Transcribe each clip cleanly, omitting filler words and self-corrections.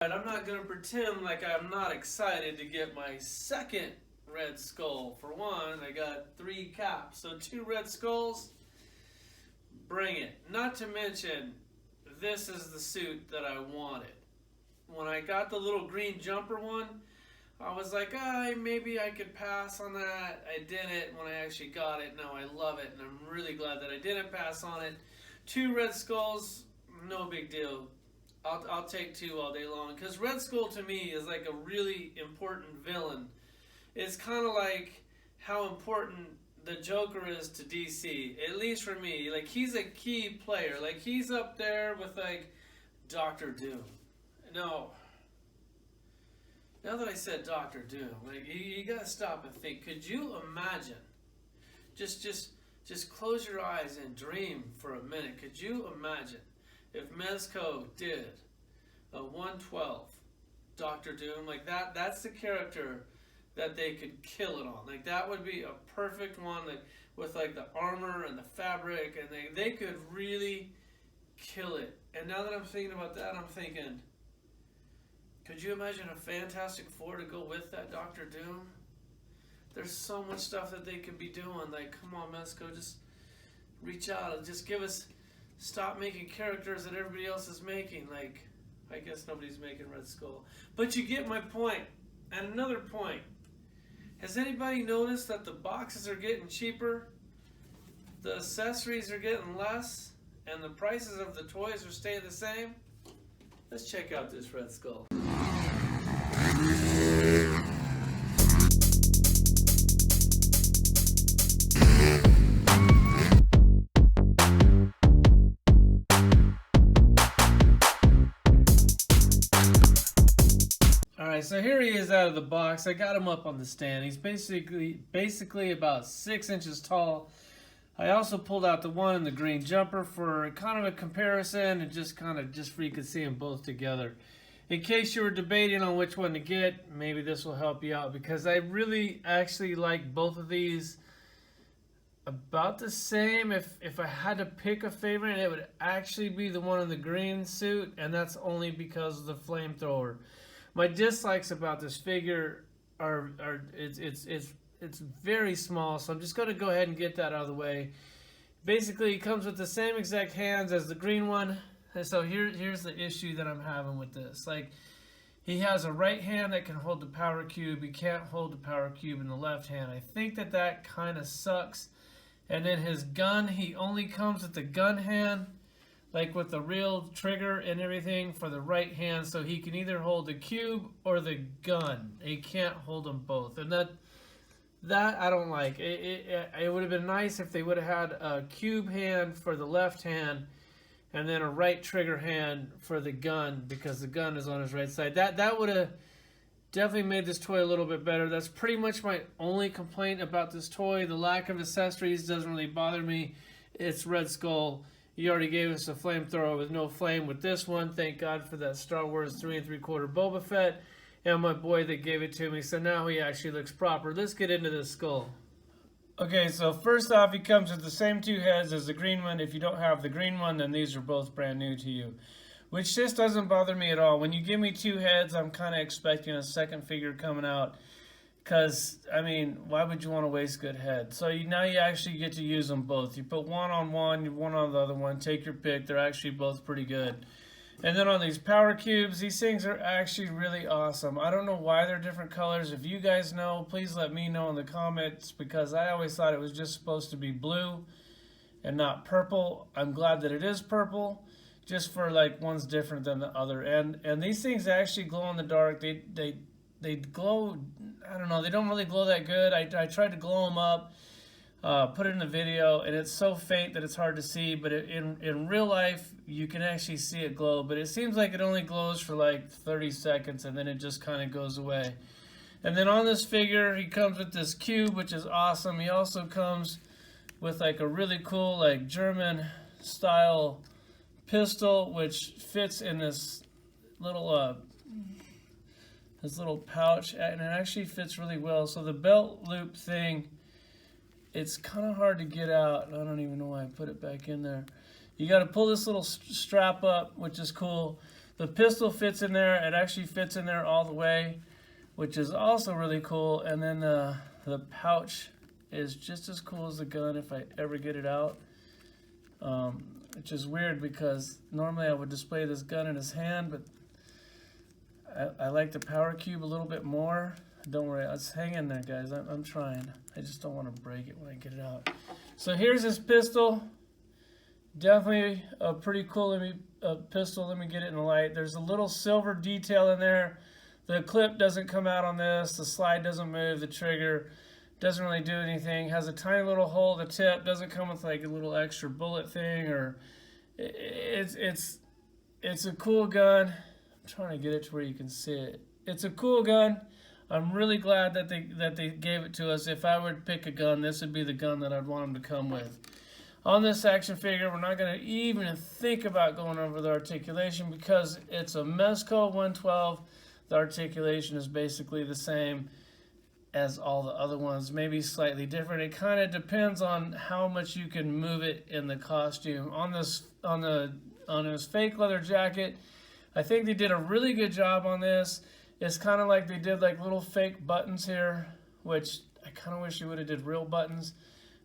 I'm not going to pretend like I'm not excited to get my second Red Skull. For one, I got 3 caps, so 2 Red Skulls, bring it. Not to mention, this is the suit that I wanted. When I got the little green jumper one, I was like, maybe I could pass on that. I didn't when I actually got it. Now I love it, and I'm really glad that I didn't pass on it. 2 Red Skulls, no big deal. I'll take 2 all day long, because Red Skull to me is like a really important villain. It's kind of like how important the Joker is to DC, at least for me. Like, he's a key player. Like, he's up there with like Doctor Doom. No, now that I said Doctor Doom, like, you gotta stop and think. Could you imagine? Just close your eyes and dream for a minute. Could you imagine if Mezco did a 112 Doctor Doom? Like, that's the character that they could kill it on. Like, that would be a perfect one, like, with like the armor and the fabric, and they could really kill it. And now that I'm thinking about that, I'm thinking, could you imagine a Fantastic Four to go with that Doctor Doom? There's so much stuff that they could be doing. Like, come on, Mezco, just reach out and just give us. Stop making characters that everybody else is making. Like, I guess nobody's making Red Skull, but you get my point. And another point: has anybody noticed that the boxes are getting cheaper, the accessories are getting less, and the prices of the toys are staying the same? Let's check out this Red Skull. Alright, so here he is out of the box. I got him up on the stand. He's basically about 6 inches tall. I also pulled out the one in the green jumper for kind of a comparison, and just for you could see them both together. In case you were debating on which one to get, maybe this will help you out, because I really actually like both of these about the same. If I had to pick a favorite, it would actually be the one in the green suit, and that's only because of the flamethrower. My dislikes about this figure are it's very small, so I'm just going to go ahead and get that out of the way. Basically, it comes with the same exact hands as the green one. And so here's the issue that I'm having with this. Like, he has a right hand that can hold the power cube. He can't hold the power cube in the left hand. I think that kind of sucks. And then his gun, he only comes with the gun hand, like with the real trigger and everything, for the right hand. So he can either hold the cube or the gun. He can't hold them both. And that I don't like. It would have been nice if they would have had a cube hand for the left hand, and then a right trigger hand for the gun, because the gun is on his right side. That would have definitely made this toy a little bit better. That's pretty much my only complaint about this toy. The lack of accessories doesn't really bother me. It's Red Skull. You already gave us a flamethrower with no flame with this one. Thank God for that Star Wars 3 3/4 Boba Fett. And my boy that gave it to me, so now he actually looks proper. Let's get into this skull. Okay, so first off, he comes with the same 2 heads as the green one. If you don't have the green one, then these are both brand new to you, which just doesn't bother me at all. When you give me 2 heads, I'm kind of expecting a second figure coming out, because, I mean, why would you want to waste good heads? So now you actually get to use them both. You put one on one, one on the other one, take your pick. They're actually both pretty good. And then on these power cubes, these things are actually really awesome. I don't know why they're different colors. If you guys know, please let me know in the comments, because I always thought it was just supposed to be blue and not purple. I'm glad that it is purple, just for like one's different than the other. And these things actually glow in the dark. They glow, I don't know, they don't really glow that good. I tried to glow them up, put it in the video, and it's so faint that it's hard to see, but in real life you can actually see it glow, but it seems like it only glows for like 30 seconds and then it just kind of goes away. And then on this figure, he comes with this cube, which is awesome. He also comes with like a really cool like German style pistol, which fits in this little pouch, and it actually fits really well. So the belt loop thing, it's kind of hard to get out. I don't even know why I put it back in there. You got to pull this little strap up, which is cool. The pistol fits in there. It actually fits in there all the way, which is also really cool. And then the pouch is just as cool as the gun if I ever get it out. Which is weird because normally I would display this gun in his hand, but I like the power cube a little bit more. Don't worry, let's hang in there, guys. I'm trying. I just don't want to break it when I get it out. So here's his pistol. Definitely a pretty cool pistol. Let me get it in the light. There's a little silver detail in there. The clip doesn't come out on this. The slide doesn't move. The trigger doesn't really do anything. Has a tiny little hole at the tip. Doesn't come with like a little extra bullet thing, or it's a cool gun. I'm trying to get it to where you can see it. It's a cool gun. I'm really glad that they gave it to us. If I were to pick a gun, this would be the gun that I'd want them to come with. On this action figure, we're not going to even think about going over the articulation because it's a Mezco 112. The articulation is basically the same as all the other ones, maybe slightly different. It kind of depends on how much you can move it in the costume. On his fake leather jacket, I think they did a really good job on this. It's kind of like they did like little fake buttons here, which I kind of wish you would have did real buttons.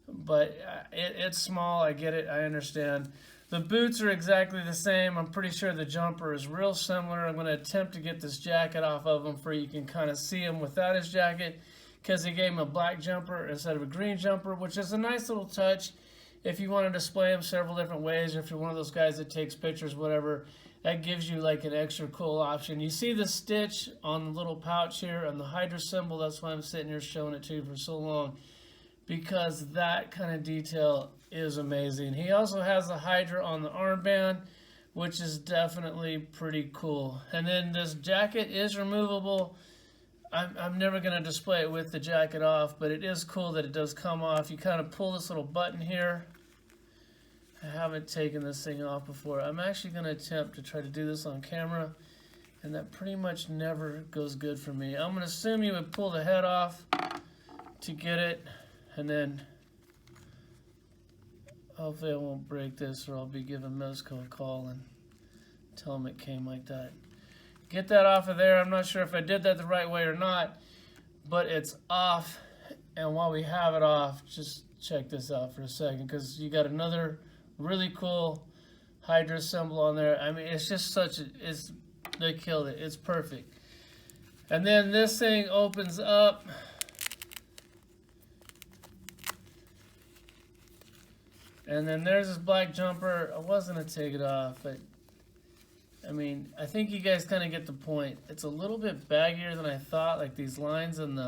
But it's small, I get it, I understand. The boots are exactly the same. I'm pretty sure the jumper is real similar. I'm going to attempt to get this jacket off of him for you can kind of see him without his jacket, because they gave him a black jumper instead of a green jumper, which is a nice little touch if you want to display him several different ways, or if you're one of those guys that takes pictures, whatever. That gives you like an extra cool option. You see the stitch on the little pouch here and the Hydra symbol. That's why I'm sitting here showing it to you for so long, because that kind of detail is amazing. He also has the Hydra on the armband, which is definitely pretty cool. And then this jacket is removable. I'm never going to display it with the jacket off, but it is cool that it does come off. You kind of pull this little button here. I haven't taken this thing off before. I'm actually going to attempt to try to do this on camera, and that pretty much never goes good for me. I'm going to assume you would pull the head off to get it, and then hopefully I won't break this, or I'll be giving Mezco a call and tell him it came like that. Get that off of there. I'm not sure if I did that the right way or not, but it's off. And while we have it off, just check this out for a second, because you got another really cool Hydra symbol on there. I mean, it's just they killed it. It's perfect. And then this thing opens up. And then there's this black jumper. I wasn't going to take it off, but I mean, I think you guys kind of get the point. It's a little bit baggier than I thought, like these lines and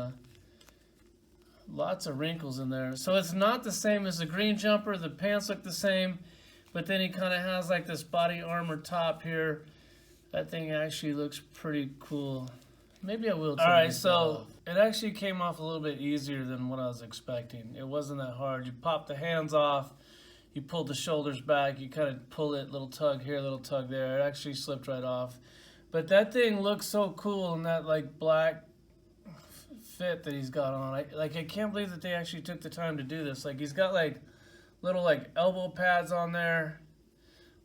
lots of wrinkles in there. So it's not the same as the green jumper. The pants look the same, but then he kind of has like this body armor top here. That thing actually looks pretty cool. Maybe I will take it off. All right, so it actually came off a little bit easier than what I was expecting. It wasn't that hard. You pop the hands off. You pull the shoulders back, you kind of pull it, little tug here, little tug there. It actually slipped right off. But that thing looks so cool in that like black fit that he's got on. I can't believe that they actually took the time to do this. Like, he's got like little like elbow pads on there,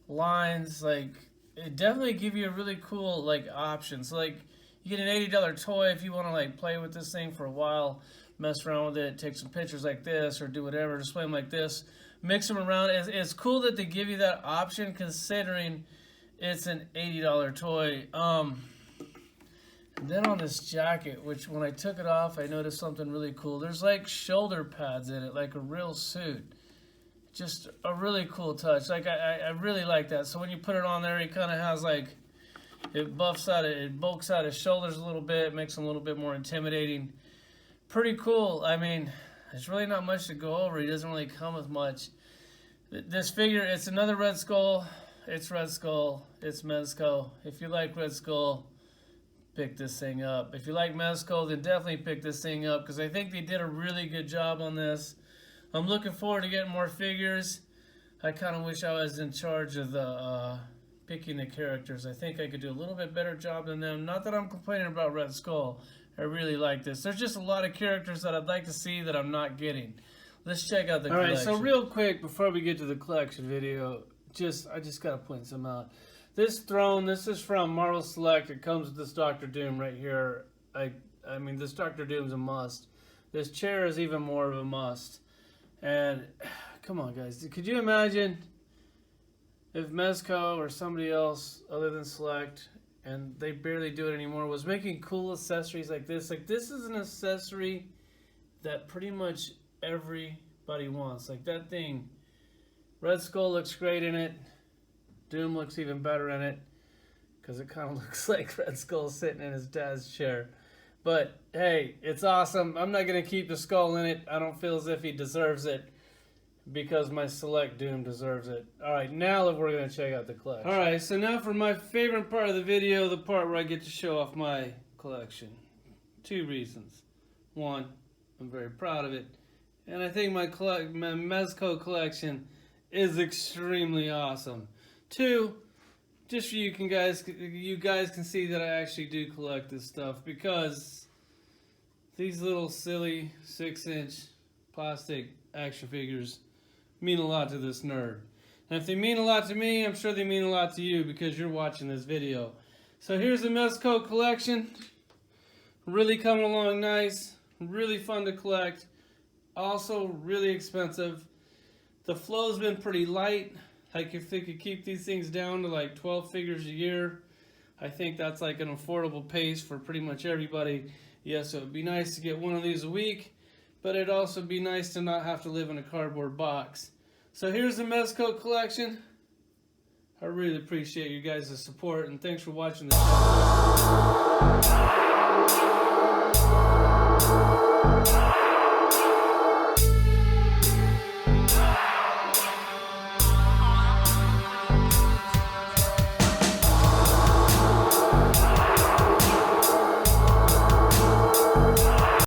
lines. Like, it definitely give you a really cool like option. So like, you get an $80 toy if you want to like play with this thing for a while, mess around with it, take some pictures like this, or do whatever, display them like this. Mix them around. It's cool that they give you that option, considering it's an $80 toy. And then on this jacket, which when I took it off, I noticed something really cool. There's like shoulder pads in it, like a real suit. Just a really cool touch. Like, I really like that. So when you put it on there, it kind of has like, it bulks out his shoulders a little bit, makes him a little bit more intimidating. Pretty cool. I mean, there's really not much to go over. He doesn't really come with much. This figure, it's another Red Skull. It's Red Skull. It's Mezco. If you like Red Skull, pick this thing up. If you like Mezco, then definitely pick this thing up, because I think they did a really good job on this. I'm looking forward to getting more figures. I kind of wish I was in charge of the picking the characters. I think I could do a little bit better job than them. Not that I'm complaining about Red Skull. I really like this. There's just a lot of characters that I'd like to see that I'm not getting. Let's check out the collection. All right, so real quick, before we get to the collection video, I just got to point some out. This throne, this is from Marvel Select. It comes with this Doctor Doom right here. I mean, this Doctor Doom's a must. This chair is even more of a must. And come on, guys, could you imagine if Mezco or somebody else other than Select, and they barely do it anymore, was making cool accessories like this? Like, this is an accessory that pretty much everybody wants. Like, that thing, Red Skull looks great in it. Doom looks even better in it, because it kind of looks like Red Skull sitting in his dad's chair. But hey, it's awesome. I'm not going to keep the skull in it. I don't feel as if he deserves it, because my Select Doom deserves it. Alright, now we're going to check out the collection. Alright, so now for my favorite part of the video, the part where I get to show off my collection. 2 reasons. 1, I'm very proud of it. And I think my Mezco collection is extremely awesome. 2, just so you guys can see that I actually do collect this stuff, because these little silly 6-inch plastic action figures mean a lot to this nerd. And if they mean a lot to me, I'm sure they mean a lot to you, because you're watching this video. So here's the Mezco collection. Really coming along nice. Really fun to collect. Also really expensive. The flow's been pretty light. Like, if they could keep these things down to like 12 figures a year, I think that's like an affordable pace for pretty much everybody. Yes, it would be nice to get one of these a week, but it'd also be nice to not have to live in a cardboard box. So here's the Mezco collection. I really appreciate you guys' support, and thanks for watching this video.